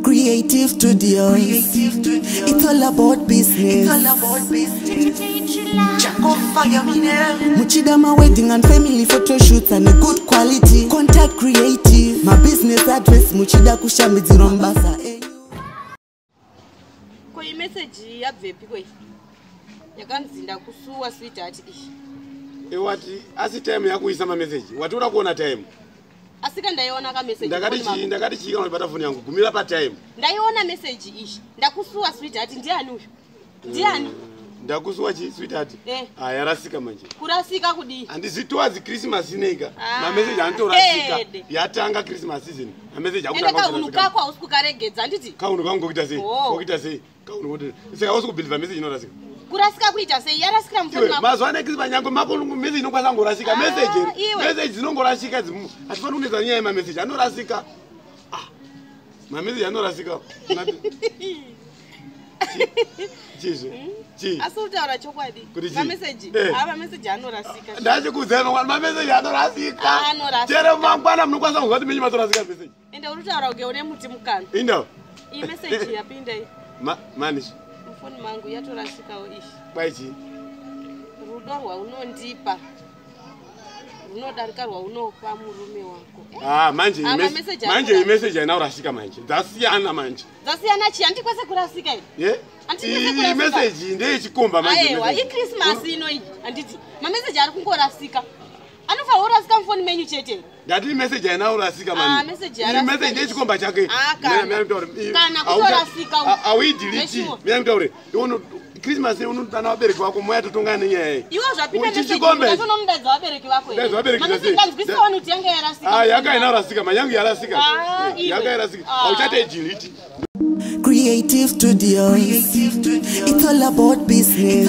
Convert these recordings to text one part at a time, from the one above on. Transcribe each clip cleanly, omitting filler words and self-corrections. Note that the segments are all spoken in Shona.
Creative Studios. It's all about business. Muchidama wedding and family photo shoots and a good quality. Contact Creative. My business address Muchida Kushamidzi Rombasa. Koi message ya vepi koi. Yakanzinda kusuwa sweetheart ishi. Ewati asi time yakuisa ma message. Watu urakuona time. Asika ndaiona ka message. Ndakati chika unapata phone yangu gumira pa time. Ndaiona message ishi. Ndakusuwa sweetheart ndiani uyu? Ndiani? Ndakusuwa chi sweetheart? Yarasika manje. Kurasika kudi. Andizitwazi Christmas inega. Na message antorasika. Yatanga Christmas season. Na message akutanga. Ndeka unuka kwa usikukaregedza nditi. Kaunu kangu ngokita sei. Ngokita sei. Kaunu ngote. Sika usikubiliva message inorasika. Kurasika kuita sei yarasikira mfoni wako. Mazwana Christmas nyango makolungu message inokwaza ngorasika message. Message zinongorasika zimu. Atifana uneza nyaya ma message anorasika. Ma message anorasika. Chi. Asuta ora chokwadi. Ma message. Aba message anorasika. Ndaje kuzema ma message anorasika. Chero mangwana munokwaza ngoti menyi matorasika message. Ende urutaura ugeone muti mukana. Indo. I message yapinda i. Manish. Mfoni mangu yatorasika o ishi. Baichi. Rudo rwa unondipa. Unodarika rwa unopa murume wako. Manje message anorasika manje. Zasiyana manje. Zasiyana chi andikwese kurasika i. I message ndeye chikomba manje. Aiwa i Christmas ino i anditi. Ma message ari kungorasika. Anofa urasika mfoni menyu chete. Ngati message anorasika manje. Message ndeye chikomba chake. Kana kutorasika. Awi delete. Myangaure. Uno Christmas unotana wabereki wako moya totongana nyaya. Iwo zvapinda message. Unomudadza wabereki wako ere. Message kanzwisa wanu kuti yanga yarasika. Yanga inorasika manyangu yarasika. Yanga yarasika. Auchate delete. Creative Studios. It's all about business.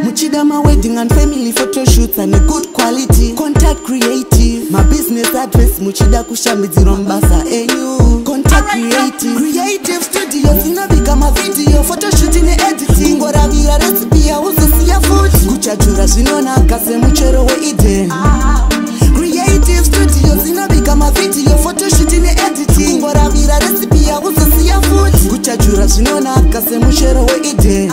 Muchidama wedding and family photo shoots and a good quality. Contact Creative. My business address Muchida Kushamidzi Rombasa. Contact Creative. Creative Studios inabika ma video photo shooting and editing. Ngoravira recipe ya uzosia food. Kuchajura zvinona kase muchero we Eden. Creative Studios inabika ma video photo shooting and editing. Ngoravira recipe ya uzosia food. Kuchajura zvinona kase muchero we Eden.